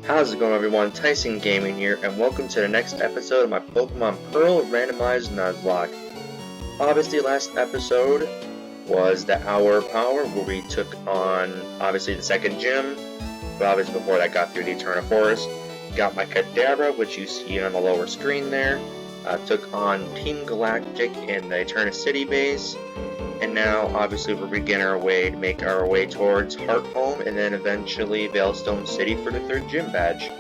How's it going, everyone? Tyson Gaming here, and welcome to the next episode of my Pokemon Pearl Randomized Nuzlocke. Obviously, last episode was the Hour of Power, where we took on, obviously, the second gym, but obviously before that got through the Eterna Forest. Got my Kadabra, which you see on the lower screen there. Took on Team Galactic in the Eterna City base. And now, obviously, we're beginning our way to make our way towards Hearthome and then eventually Veilstone City for the third gym badge.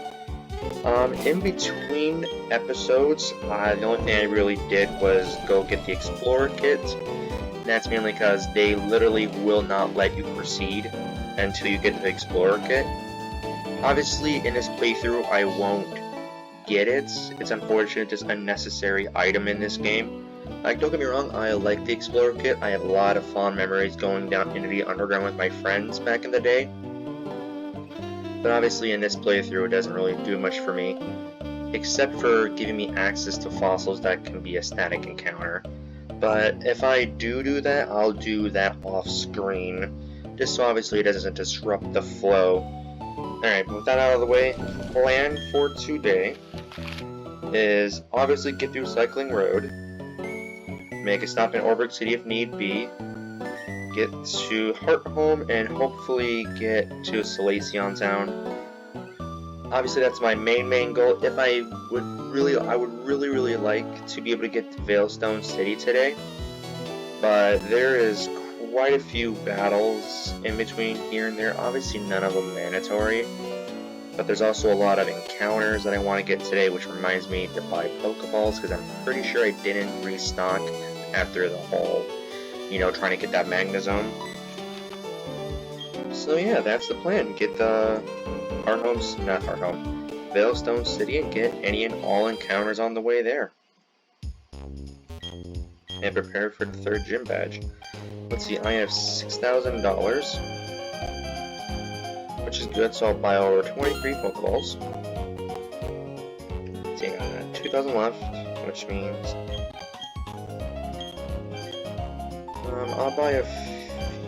In between episodes, the only thing I really did was go get the Explorer kit. And that's mainly because they literally will not let you proceed until you get the Explorer kit. Obviously, in this playthrough, I won't get it. It's unfortunate, it's an unnecessary item in this game. Like, don't get me wrong, I like the Explorer kit. I have a lot of fond memories going down into the underground with my friends back in the day. But obviously in this playthrough it doesn't really do much for me, except for giving me access to fossils that can be a static encounter. But if I do that, I'll do that off screen, just so obviously it doesn't disrupt the flow. Alright, with that out of the way, plan for today is obviously get through Cycling Road, make a stop in Orbic City if need be, get to Hearthome, and hopefully get to Salacion Town. Obviously that's my main goal. If I would really like to be able to get to Veilstone City today, but there is quite a few battles in between here and there. Obviously none of them mandatory, but there's also a lot of encounters that I want to get today, which reminds me to buy Pokeballs, because I'm pretty sure I didn't restock after the whole, trying to get that Magnezone. So yeah, that's the plan. Get the Veilstone City and get any and all encounters on the way there. And prepare for the third gym badge. Let's see, I have $6,000, which is good, so I'll buy over 23 Pokeballs. Let's see, I got 2,000 left, which means I'll buy I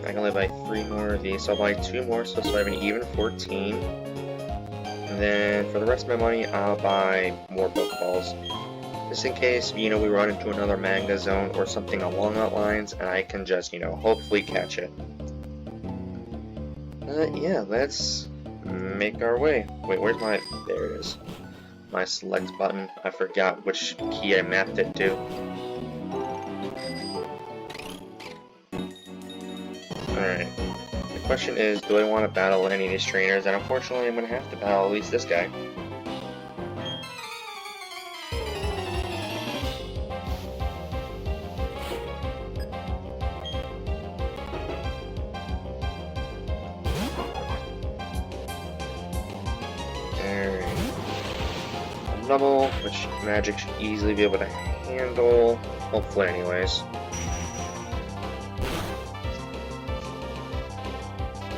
can only buy 3 more of these, so I'll buy 2 more, so I have an even 14. And then for the rest of my money, I'll buy more Pokeballs, just in case, we run into another Magnezone or something along that lines, and I can just, hopefully catch it. Yeah, let's make our way. Wait, where's my... There it is. My select button. I forgot which key I mapped it to. Alright. The question is, do I want to battle any of these trainers? And unfortunately, I'm going to have to battle at least this guy. Double, which Magic should easily be able to handle, hopefully anyways.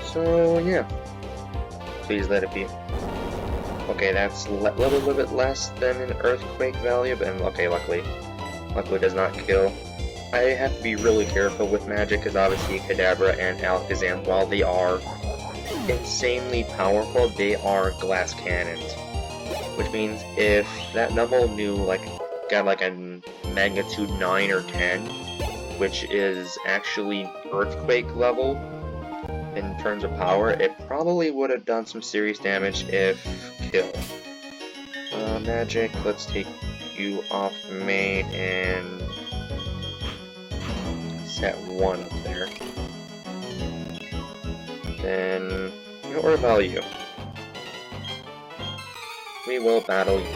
So yeah, please let it be. Okay, that's a little bit less than an Earthquake value, but okay, luckily it does not kill. I have to be really careful with Magic, because obviously Kadabra and Alakazam, while they are insanely powerful, they are glass cannons. Which means if that Numble got like a magnitude 9 or 10, which is actually Earthquake level in terms of power, it probably would have done some serious damage if killed. Magic, let's take you off the main and set 1 up there. Then, what about you? We will battle you.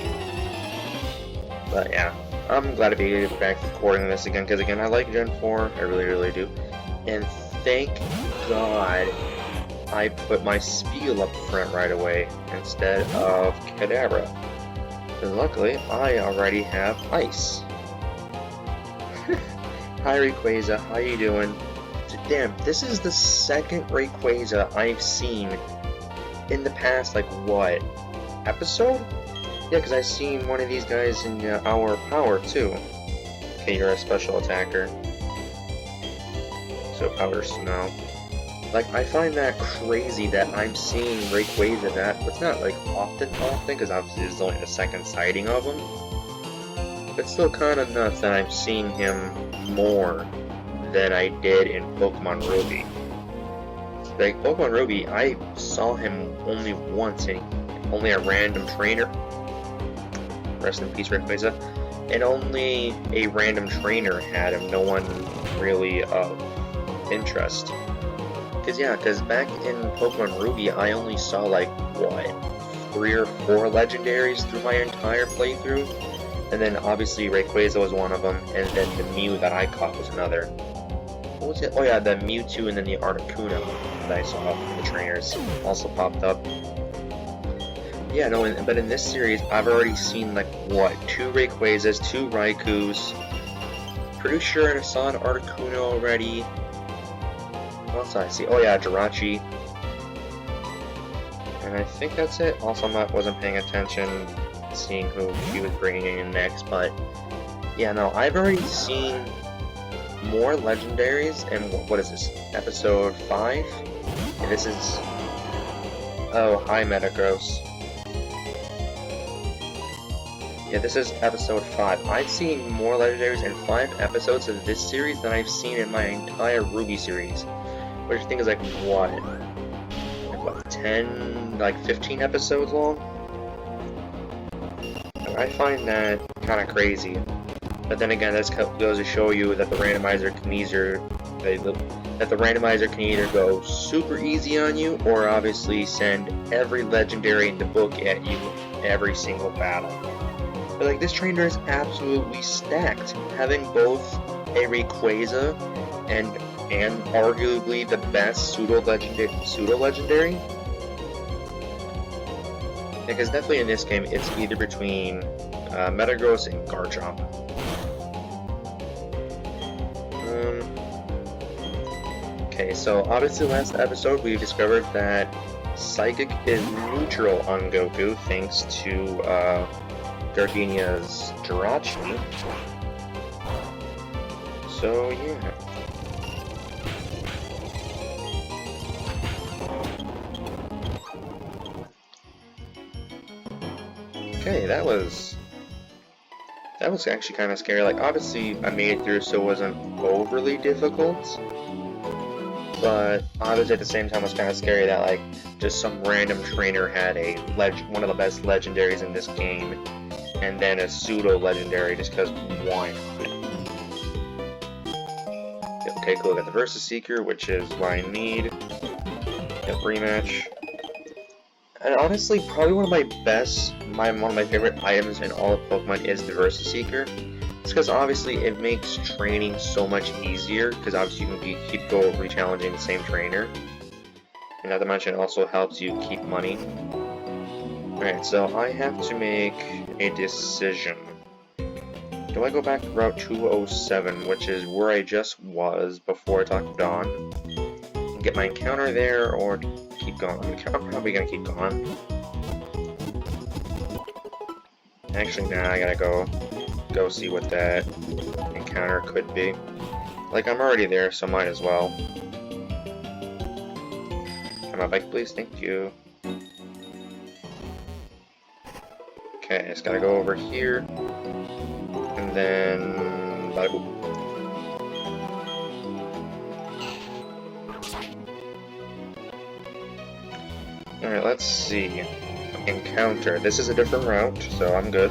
But yeah, I'm glad to be back recording this again, because again, I like Gen 4, I really do. And thank God I put my Spiel up front right away instead of Kadabra. Because luckily, I already have Ice. Hi Rayquaza, how you doing? Damn, this is the second Rayquaza I've seen in the past, what? Episode? Yeah, because I've seen one of these guys in Hour of Power too. Okay, you're a special attacker. So Powder Snow. Like, I find that crazy that I'm seeing Rayquaza that, it's not like often, because obviously this is only the second sighting of him. But still kind of nuts that I'm seeing him more than I did in Pokemon Ruby. Like, Pokemon Ruby, I saw him only once, and only a random trainer. Rest in peace, Rayquaza. And only a random trainer had him, no one really of interest. Because back in Pokemon Ruby, I only saw like, what, 3 or 4 legendaries through my entire playthrough? And then obviously Rayquaza was one of them, and then the Mew that I caught was another. What was it? Oh yeah, the Mewtwo and then the Articuno that I saw from the trainers also popped up. Yeah, no, but in this series, I've already seen like, what, 2 Rayquazas, 2 Raikus. Pretty sure I saw an Articuno already. What else did I see? Oh yeah, Jirachi. And I think that's it. Also, wasn't paying attention, seeing who he was bringing in next, but yeah, no, I've already seen more legendaries, and what is this? Episode 5? And this is... Oh, hi Metagross. Yeah, this is episode 5. I've seen more legendaries in 5 episodes of this series than I've seen in my entire Ruby series. Which I think is like, what, 10, like 15 episodes long? I find that kind of crazy. But then again, this goes to show you that the randomizer can either go super easy on you, or obviously send every legendary in the book at you every single battle. But like, this trainer is absolutely stacked, having both a Rayquaza and arguably the best pseudo-legendary. Because definitely in this game, it's either between Metagross and Garchomp. Okay, so obviously last episode we discovered that Psychic is neutral on Goku thanks to Gardenia's Jirachi. So yeah. Okay, that was actually kind of scary. Like, obviously I made it through, so it wasn't overly difficult. But obviously at the same time it was kind of scary that like just some random trainer had one of the best legendaries in this game, and then a pseudo legendary just because why not? Okay, cool. Got the Versus Seeker, which is what I need. Got rematch. And honestly, probably one of my favorite items in all of Pokemon is the Versus Seeker. It's because obviously it makes training so much easier, because obviously you can keep re-challenging the same trainer. And not to mention, it also helps you keep money. Alright, so I have to make a decision. Do I go back to Route 207, which is where I just was before I talked to Dawn, and get my encounter there, or keep going? I'm probably gonna keep going. Actually, nah, I gotta go see what that encounter could be. Like, I'm already there, so might as well. Come on, bike, please. Thank you. Okay, I just gotta go over here, and then... Alright, let's see. Encounter. This is a different route, so I'm good.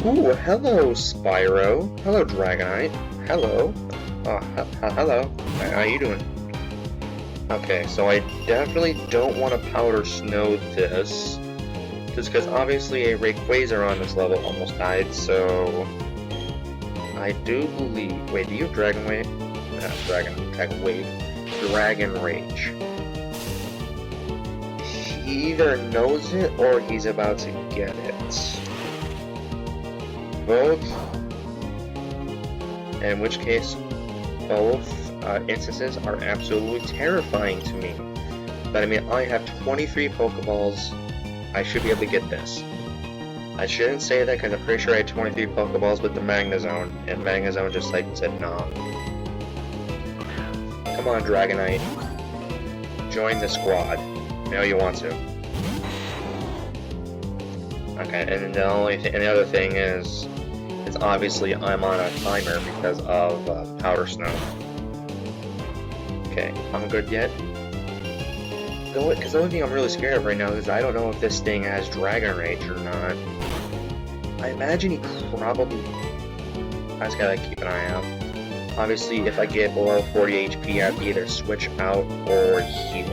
Ooh, hello, Spyro. Hello, Dragonite. Hello. Oh, hello. How you doing? Okay, so I definitely don't want to Powder Snow this, just because obviously a Rayquaza on this level almost died, so... I do believe... Wait, do you have Dragon Wave? Dragon Rage. He either knows it, or he's about to get it. Both, in which case both instances are absolutely terrifying to me. But I mean, I have 23 Pokeballs, I should be able to get this. I shouldn't say that because I'm pretty sure I had 23 Pokeballs with the Magnezone, and Magnezone just like said nah. Come on, Dragonite. join the squad. I know you want to. Okay, and the other thing is, it's obviously I'm on a timer because of powder snow. Okay, I'm good yet. Because the only thing I'm really scared of right now is I don't know if this thing has Dragon Rage or not. I imagine he probably... I just gotta keep an eye out. Obviously, if I get below 40 HP, I have to either switch out or heal.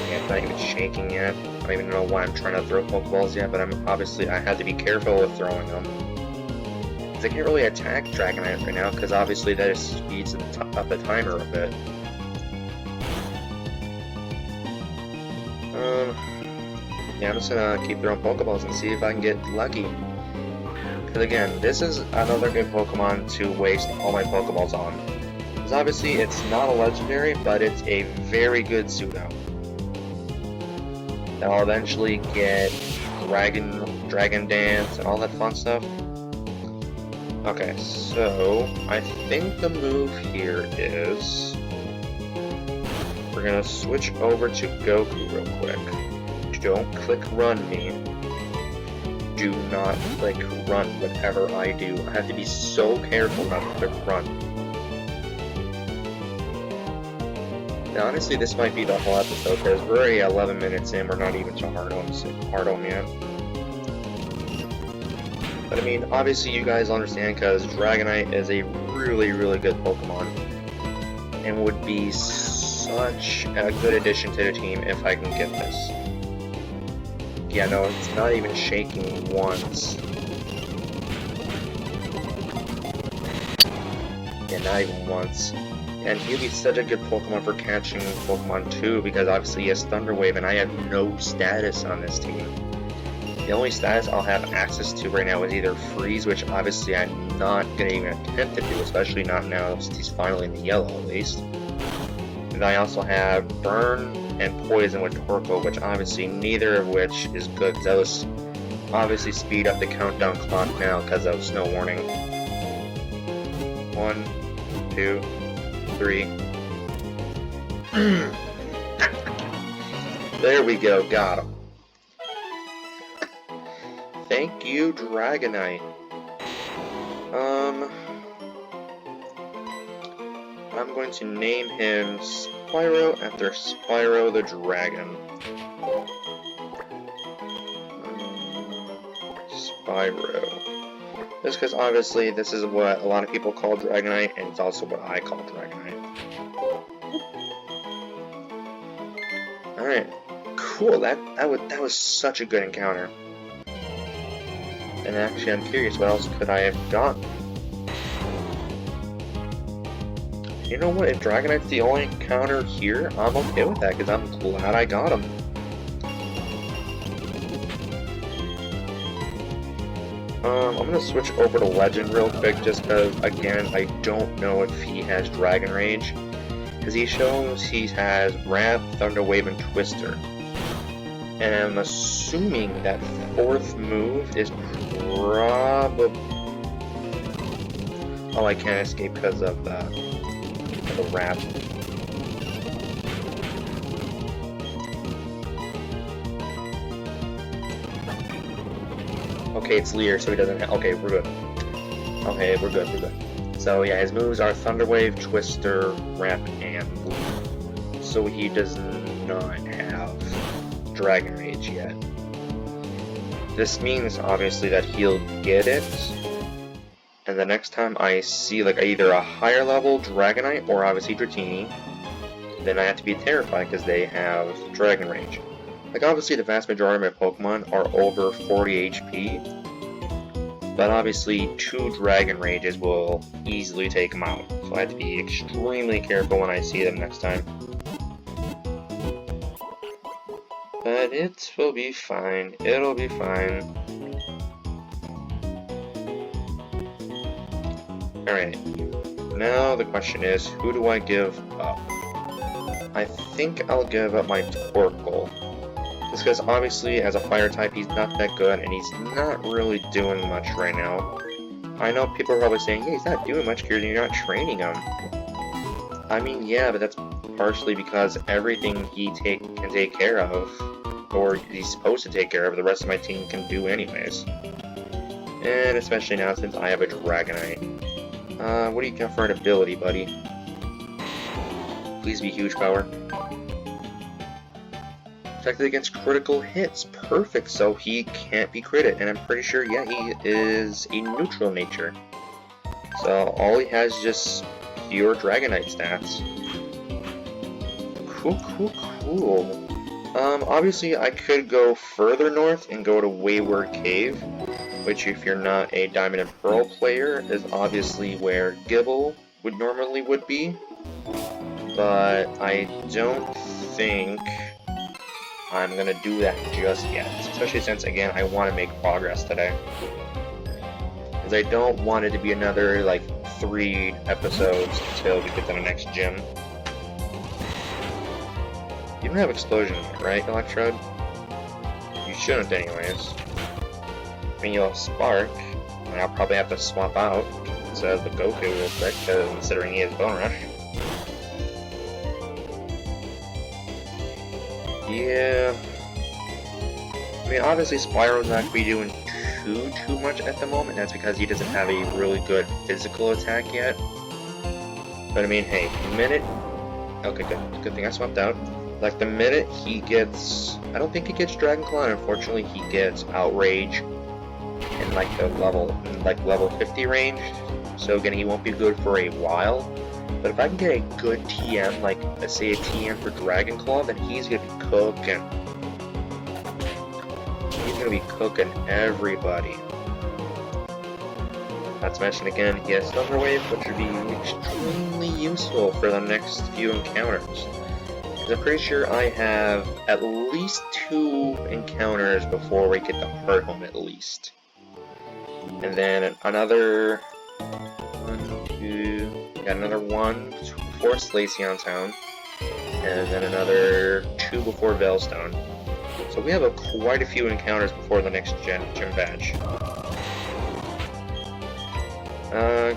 Yeah, it's not even shaking yet. I don't even know why I'm trying to throw Pokeballs yet, but I had to be careful with throwing them. Because I can't really attack Dragonite right now, because obviously that just speeds up the timer a bit. Yeah, I'm just gonna keep throwing Pokeballs and see if I can get lucky. Because again, this is another good Pokemon to waste all my Pokeballs on. Because obviously it's not a legendary, but it's a very good pseudo. I'll eventually get Dragon Dance and all that fun stuff. Okay, so I think the move here is we're gonna switch over to Goku real quick. Don't click run me. Do not click run whatever I do. I have to be so careful not to click run. Now, honestly, this might be the whole episode because we're already 11 minutes in. We're not even to Hardome yet. But I mean, obviously, you guys understand because Dragonite is a really, really good Pokemon and would be such a good addition to the team if I can get this. Yeah, no, it's not even shaking once. Yeah, not even once. And he'll be such a good Pokemon for catching Pokemon too, because obviously he has Thunder Wave, and I have no status on this team. The only status I'll have access to right now is either Freeze, which obviously I'm not going to even attempt to do, especially not now since he's finally in the yellow at least. And I also have Burn and Poison with Torkoal, which obviously neither of which is good, because those obviously speed up the countdown clock now because of Snow Warning. 1, 2, 3. There we go, got him. Thank you, Dragonite. I'm going to name him Spyro after Spyro the Dragon. Spyro. Just because obviously this is what a lot of people call Dragonite, and it's also what I call Dragonite. Alright, cool, that was such a good encounter. And actually I'm curious, what else could I have gotten? You know what, if Dragonite's the only encounter here, I'm okay with that, because I'm glad I got him. I'm gonna switch over to Legend real quick, just because, again, I don't know if he has Dragon Rage. Because he shows he has Wrap, Thunder Wave, and Twister. And I'm assuming that fourth move is probably... Oh, I can't escape because of the Wrap. Okay, it's Leer, so he doesn't have... Okay, we're good. Okay, we're good. So yeah, his moves are Thunder Wave, Twister, Wrap, and Leer. So he does not have Dragon Rage yet. This means, obviously, that he'll get it. And the next time I see like either a higher level Dragonite or obviously Dratini, then I have to be terrified because they have Dragon Rage. Like obviously the vast majority of my Pokemon are over 40 HP, but obviously 2 Dragon Rages will easily take them out. So I have to be extremely careful when I see them next time. But it will be fine. It'll be fine. Alright, now the question is, who do I give up? I think I'll give up my Torkoal. Just because obviously as a fire type he's not that good and he's not really doing much right now. I know people are probably saying, hey, he's not doing much because you're not training him. I mean, yeah, but that's partially because everything he can take care of, or he's supposed to take care of, the rest of my team can do anyways. And especially now since I have a Dragonite. What do you got for an ability, buddy? Please be huge power. Protected against critical hits. Perfect, so he can't be critted. And I'm pretty sure, yeah, he is a neutral nature. So all he has is just pure Dragonite stats. Cool. Obviously I could go further north and go to Wayward Cave, which if you're not a Diamond and Pearl player, is obviously where Gible would be. But I don't think I'm gonna do that just yet, especially since, again, I want to make progress today. Because I don't want it to be another, like, 3 episodes until we get to the next gym. You don't have Explosion yet, right, Electrode? You shouldn't anyways. I mean, you'll have Spark, and I'll probably have to swap out instead of the Goku real quick, considering he has Bone Rush. Yeah. I mean, obviously Spyro's not going to be doing too much at the moment. That's because he doesn't have a really good physical attack yet. But I mean, hey, the minute... Okay, good thing I swapped out. Like, the minute he gets... I don't think he gets Dragon Claw, and unfortunately he gets Outrage in, like, the level 50 range. So again, he won't be good for a while. But if I can get a good TM, like, let's say a TM for Dragon Claw, then he's gonna be cooking. He's gonna be cooking everybody. Not to mention, again, he has Thunder Wave, which would be extremely useful for the next few encounters. Because I'm pretty sure I have at least 2 encounters before we get to Heart Home, at least. And then another... another 1 before Slaceon Town, and then another 2 before Veilstone. So we have quite a few encounters before the next gym badge.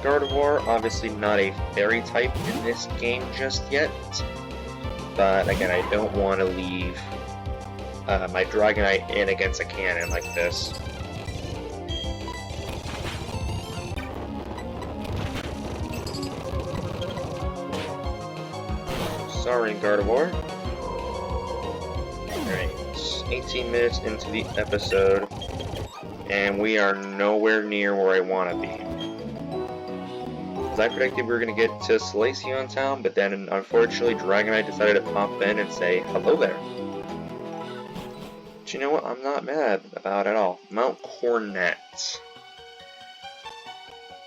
Gardevoir, obviously not a fairy type in this game just yet, but again, I don't want to leave my Dragonite in against a cannon like this. Sorry, Gardevoir. Alright, 18 minutes into the episode, and we are nowhere near where I want to be. As I predicted, we were going to get to Slaceon Town, but then unfortunately Dragonite decided to pop in and say, hello there. But you know what? I'm not mad about it at all. Mount Coronet.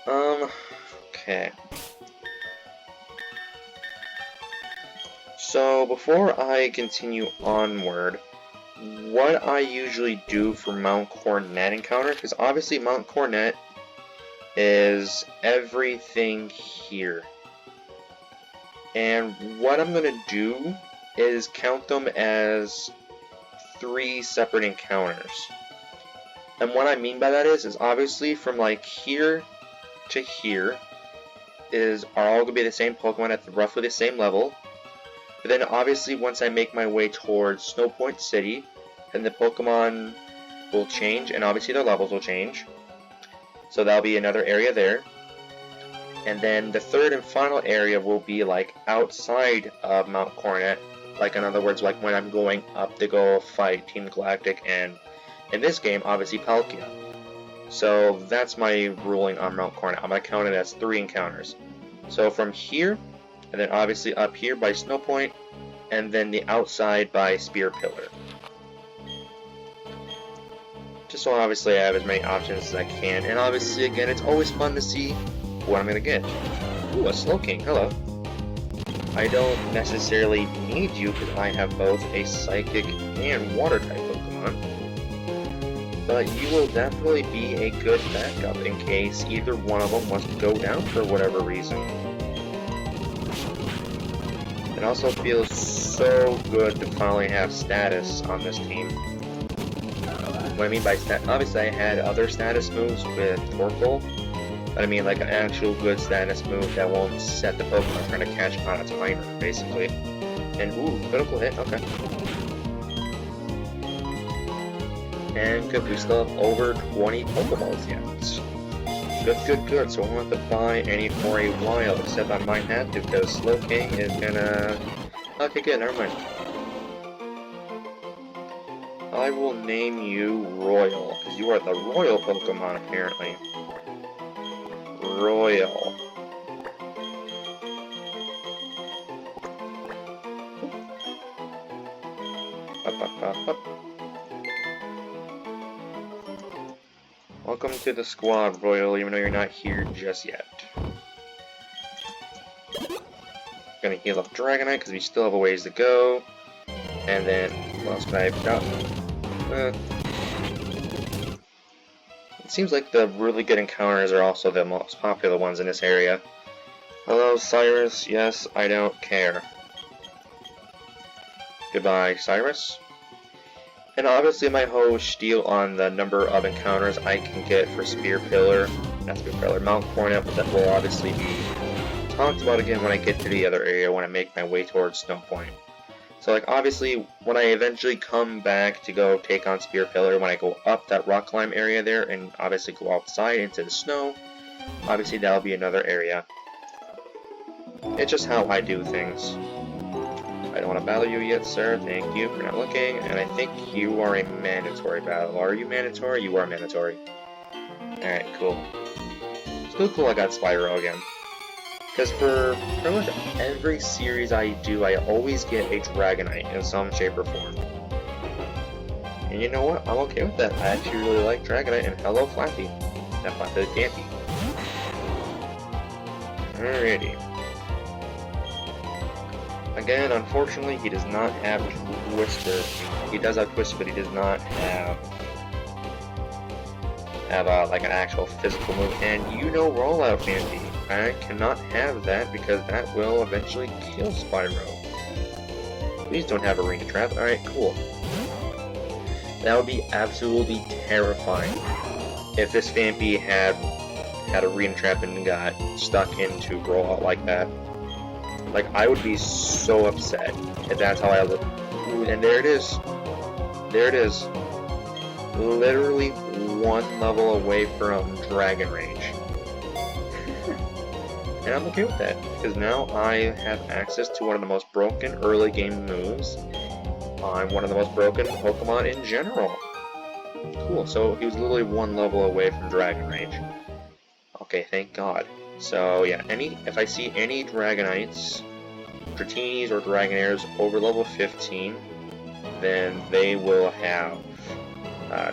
Okay. So, before I continue onward, what I usually do for Mount Coronet encounter, because obviously Mount Coronet is everything here. And what I'm going to do is count them as 3 separate encounters. And what I mean by that is obviously from like here to here are all going to be the same Pokemon at roughly the same level. But then obviously once I make my way towards Snow Point City, then the Pokemon will change, and obviously their levels will change. So that'll be another area there. And then the third and final area will be like outside of Mount Coronet. Like in other words, like when I'm going up to go fight Team Galactic and in this game, obviously Palkia. So that's my ruling on Mount Coronet. I'm going to count it as 3 encounters. So from here, and then obviously up here by Snow Point, and then the outside by Spear Pillar. Just so obviously I have as many options as I can, and obviously again it's always fun to see what I'm gonna get. Ooh, a Slowking, hello. I don't necessarily need you because I have both a Psychic and Water type Pokemon, but you will definitely be a good backup in case either one of them wants to go down for whatever reason. It also feels so good to finally have status on this team. What I mean by stat, obviously I had other status moves with Torkoal, but I mean like an actual good status move that won't set the Pokemon trying to catch on a timer, basically. And ooh, critical hit, okay. And good, we still have over 20 Pokeballs yet. Good. So I won't have to buy any for a while, except I might have to, because Slow King is gonna... Okay, good, never mind. I will name you Royal, because you are the Royal Pokemon, apparently. Royal. Up. Welcome to the squad, Royal, even though you're not here just yet. Gonna heal up Dragonite, because we still have a ways to go. And then, what else can I have done? It seems like the really good encounters are also the most popular ones in this area. Hello, Cyrus. Yes, I don't care. Goodbye, Cyrus. And obviously my whole spiel on the number of encounters I can get for Mount Cornet, that will obviously be talked about again when I get to the other area, when I make my way towards Snow Point. So like obviously when I eventually come back to go take on Spear Pillar, when I go up that rock climb area there and obviously go outside into the snow, obviously that'll be another area. It's just how I do things. I don't want to battle you yet, sir. Thank you for not looking. And I think you are a mandatory battle. Are you mandatory? You are mandatory. Alright, cool. Still cool I got Spyro again. Because for pretty much every series I do, I always get a Dragonite in some shape or form. And you know what? I'm okay with that. I actually really like Dragonite, and hello Flappy. That Flappy can't be. Alrighty. Again, unfortunately, he does not have Twister. He does have Twister, but he does not have like an actual physical move. And you know Rollout Fancy. I cannot have that because that will eventually kill Spyro. Please don't have Arena Trap. Alright, cool. That would be absolutely terrifying if this Vampy had Arena Trap and got stuck into Rollout like that. Like, I would be so upset if that's how I look. Ooh, and there it is. There it is. Literally one level away from Dragon Rage. And I'm okay with that, because now I have access to one of the most broken early game moves on one of the most broken Pokemon in general. Cool, so he was literally one level away from Dragon Rage. Okay, thank God. So yeah, if I see any Dragonites, Dratinis or Dragonairs over level 15, then they will have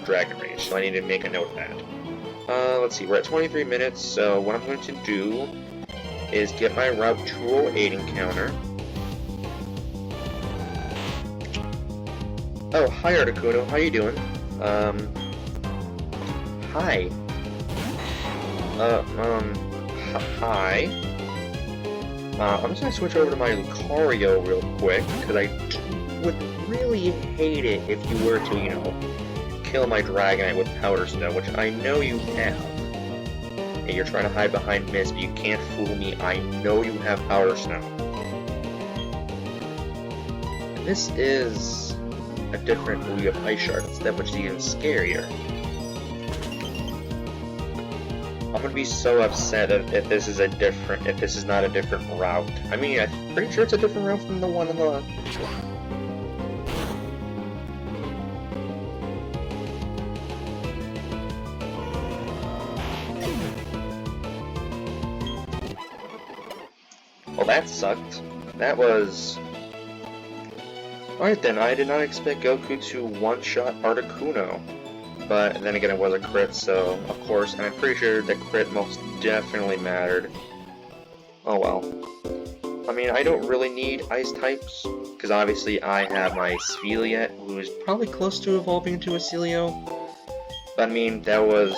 Dragon Rage, so I need to make a note of that. Let's see, we're at 23 minutes, so what I'm going to do is get my Route 208 encounter. Oh, hi Articuno, how you doing? Hi. Hi. I'm just gonna switch over to my Lucario real quick, because I would really hate it if you were to, you know, kill my Dragonite with Powder Snow, which I know you have. And you're trying to hide behind Mist, but you can't fool me. I know you have Powder Snow. And this is a different Ouija Ice Shard, which is even scarier. I'm gonna be so upset if this is not a different route. I mean, I'm pretty sure it's a different route from the one on the left. Well, that sucked. That was... Alright then, I did not expect Goku to one-shot Articuno. But then again, it was a crit, so of course, and I'm pretty sure the crit most definitely mattered. Oh well. I mean, I don't really need ice types, because obviously I have my Sphelia, who is probably close to evolving into a Celio. But I mean, that was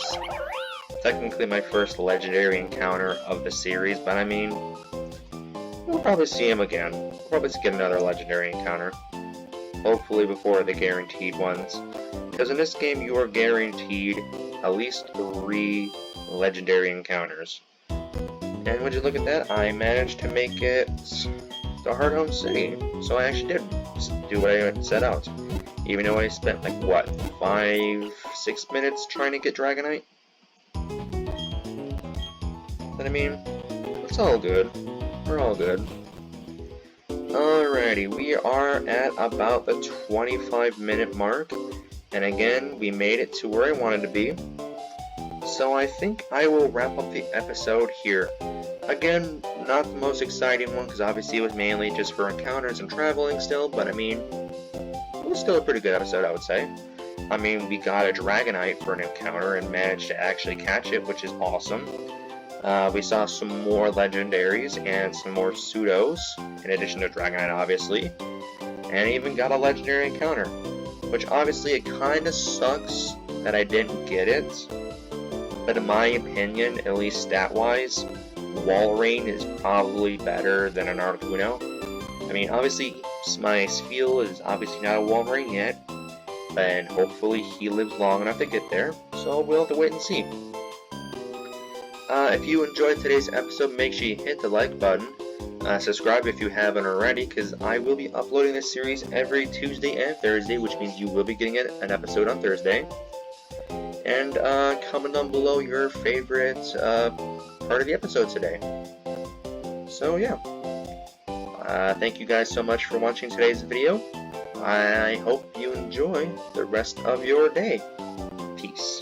technically my first legendary encounter of the series, but I mean, we'll probably see him again. We'll probably get another legendary encounter. Hopefully before the guaranteed ones. Because in this game, you are guaranteed at least 3 legendary encounters. And would you look at that, I managed to make it to Heart Home City. So I actually did do what I set out. Even though I spent like, what, 5-6 minutes trying to get Dragonite? But I mean, it's all good. We're all good. Alrighty, we are at about the 25-minute mark. And again, we made it to where I wanted to be. So I think I will wrap up the episode here. Again, not the most exciting one, because obviously it was mainly just for encounters and traveling still, but I mean, it was still a pretty good episode, I would say. I mean, we got a Dragonite for an encounter and managed to actually catch it, which is awesome. We saw some more legendaries and some more pseudos, in addition to Dragonite, obviously. And even got a legendary encounter, which obviously it kind of sucks that I didn't get it. But in my opinion, at least stat-wise, Walrein is probably better than an Articuno. I mean, obviously, my Spheal is obviously not a Walrein yet, and hopefully he lives long enough to get there, so we'll have to wait and see. If you enjoyed today's episode, make sure you hit the like button. Subscribe if you haven't already, because I will be uploading this series every Tuesday and Thursday, which means you will be getting an episode on Thursday. And comment down below your favorite part of the episode today. So yeah, thank you guys so much for watching today's video. I hope you enjoy the rest of your day. Peace.